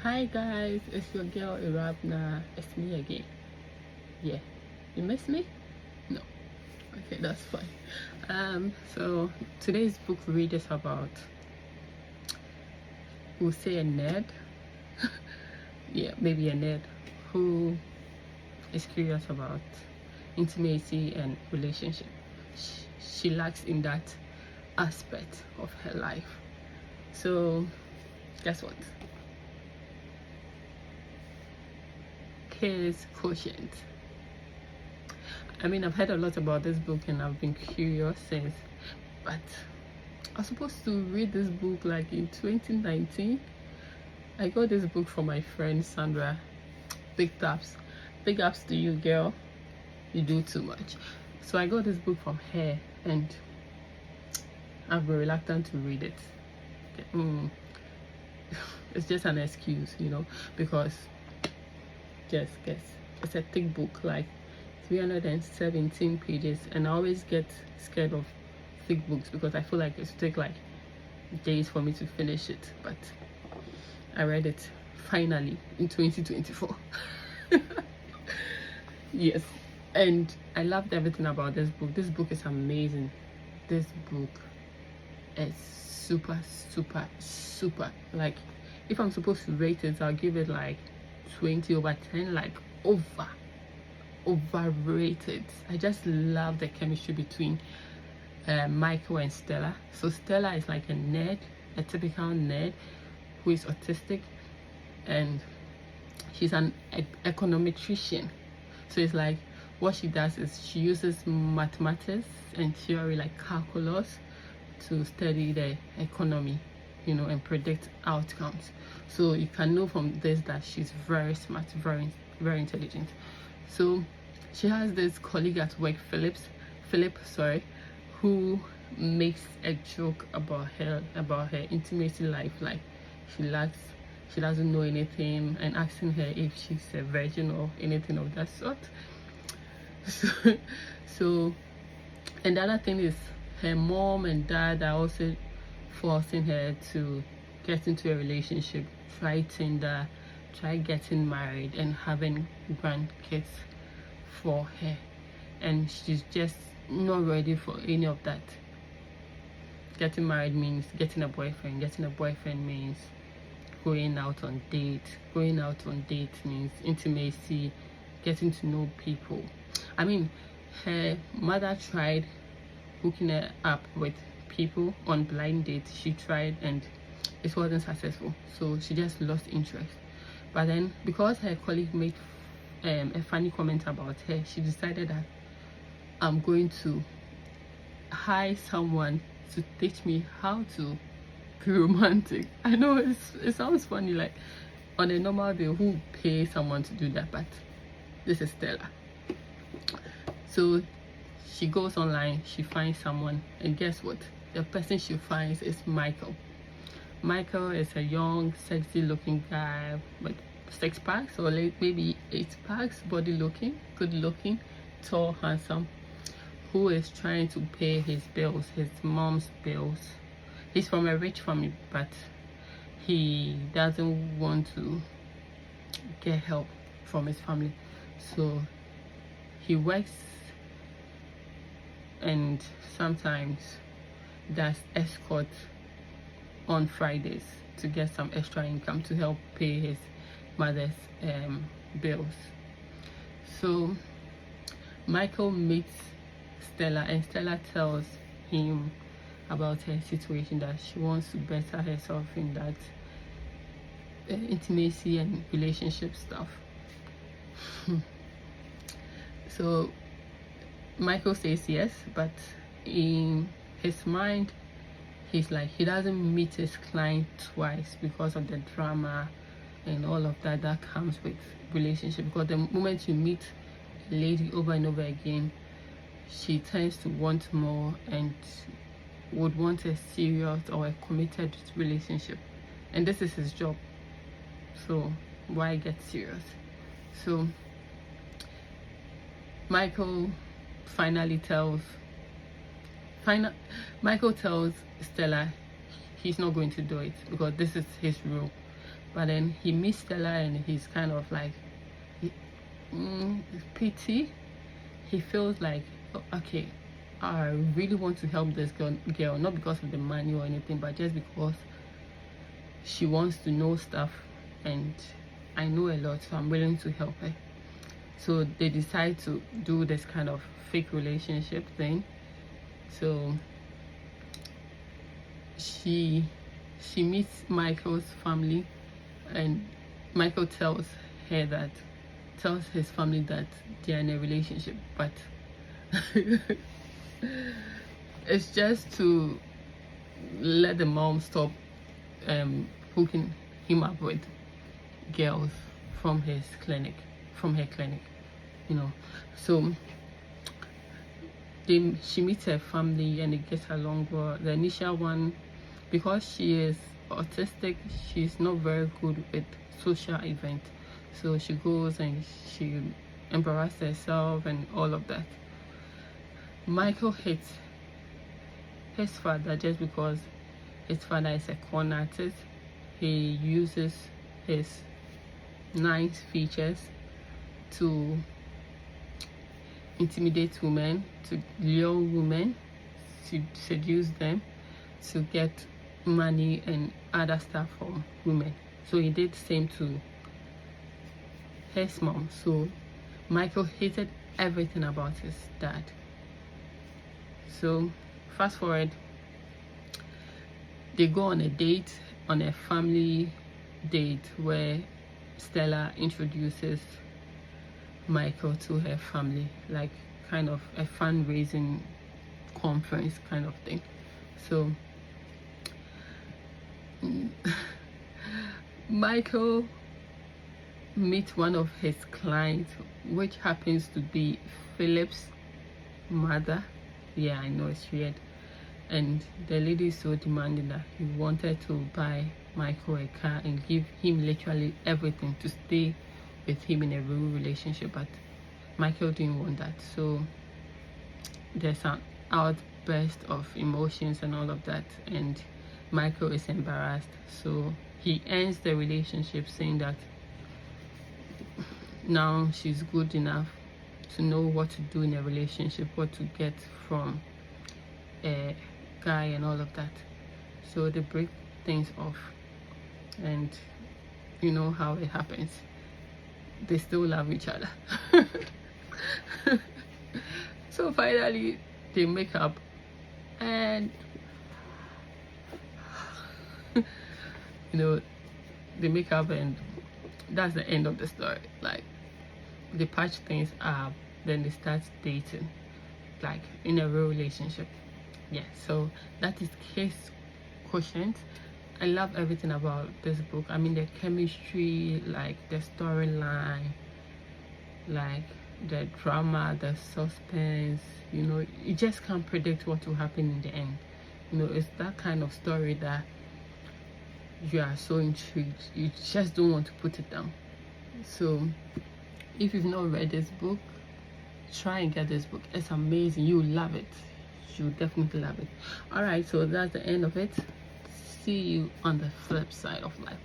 Hi guys, it's your girl Irabna. It's me again. Yeah, you miss me? No. Okay, that's fine. So today's book read is about, we'll say, a nerd. Yeah, maybe a nerd who is curious about intimacy and relationship. She lacks in that aspect of her life. So guess what? Here's Quotient. I mean, I've heard a lot about this book and I've been curious since, but I was supposed to read this book like in 2019. I got this book from my friend Sandra. Big ups to you, girl. You do too much. So I got this book from her and I've been reluctant to read it. It's just an excuse, because just guess, it's a thick book, like 317 pages, and I always get scared of thick books because I feel like it will take like days for me to finish it. But I read it finally in 2024. Yes, and I loved everything about this book. This book is amazing. This book is super, like, if I'm supposed to rate it, I'll give it like 20/10, like overrated. I just love the chemistry between Michael and Stella. So Stella is like a nerd, a typical nerd who is autistic, and she's an econometrician. So it's like what she does is she uses mathematics and theory, like calculus, to study the economy, and predict outcomes. So you can know from this that she's very smart, very intelligent. So she has this colleague at work, Philip, who makes a joke about her intimacy life, like she doesn't know anything, and asking her if she's a virgin or anything of that sort. So and the other thing is, her mom and dad are also forcing her to get into a relationship, try Tinder, try getting married and having grandkids for her, and she's just not ready for any of that. Getting married means getting a boyfriend. Getting a boyfriend means going out on dates. Going out on dates means intimacy, getting to know people. I mean, her mother tried hooking her up with people on blind dates. She tried and it wasn't successful, so she just lost interest. But then, because her colleague made a funny comment about her, she decided that I'm going to hire someone to teach me how to be romantic. I know it sounds funny, like on a normal day who pay someone to do that, but this is Stella. So she goes online, she finds someone, and guess what? The person she finds is Michael. Michael is a young, sexy looking guy with 6 packs or maybe 8 packs, body looking, good looking, tall, handsome, who is trying to pay his bills, his mom's bills. He's from a rich family, but he doesn't want to get help from his family. So he works and sometimes does escort on Fridays to get some extra income to help pay his mother's bills. So Michael meets Stella, and Stella tells him about her situation, that she wants to better herself in that intimacy and relationship stuff. So Michael says yes, but in his mind he's like, he doesn't meet his client twice because of the drama and all of that comes with relationship. Because the moment you meet a lady over and over again, she tends to want more and would want a serious or a committed relationship, and this is his job, so why get serious? So Michael tells Stella he's not going to do it because this is his rule. but then he meets Stella and he's kind of like pity. He feels like, "Oh, okay, I really want to help this girl, not because of the money or anything, but just because she wants to know stuff and I know a lot, so I'm willing to help her." So they decide to do this kind of fake relationship thing. So she meets Michael's family, and Michael tells his family that they're in a relationship, but it's just to let the mom stop hooking him up with girls from her clinic, you know. So she meets her family and it gets along well. The initial one, because she is autistic, she's not very good with social events, so she goes and she embarrasses herself and all of that. Michael hates his father just because his father is a con artist. He uses his nice features to intimidate women, to lure women, to seduce them, to get money and other stuff from women. So he did the same to his mom. So Michael hated everything about his dad. So fast forward, they go on a date, on a family date, where Stella introduces Michael to her family, like kind of a fundraising conference kind of thing. So Michael meets one of his clients, which happens to be Philip's mother. Yeah, I know it's weird. And the lady is so demanding that he wanted to buy Michael a car and give him literally everything to stay with him in a real relationship, but Michael didn't want that. So there's an outburst of emotions and all of that, and Michael is embarrassed. So he ends the relationship, saying that now she's good enough to know what to do in a relationship, what to get from a guy and all of that. So they break things off, and you know how it happens. They still love each other. So finally they make up, and they make up, and that's the end of the story. Like, they patch things up, then they start dating, like in a real relationship. Yeah, so that is Case Quotient. I love everything about this book. I mean, the chemistry, like the storyline, like the drama, the suspense. You just can't predict what will happen in the end. It's that kind of story that you are so intrigued, you just don't want to put it down. So if you've not read this book, try and get this book. It's amazing. You love it. You definitely love it. All right, so that's the end of it. See you on the flip side of life.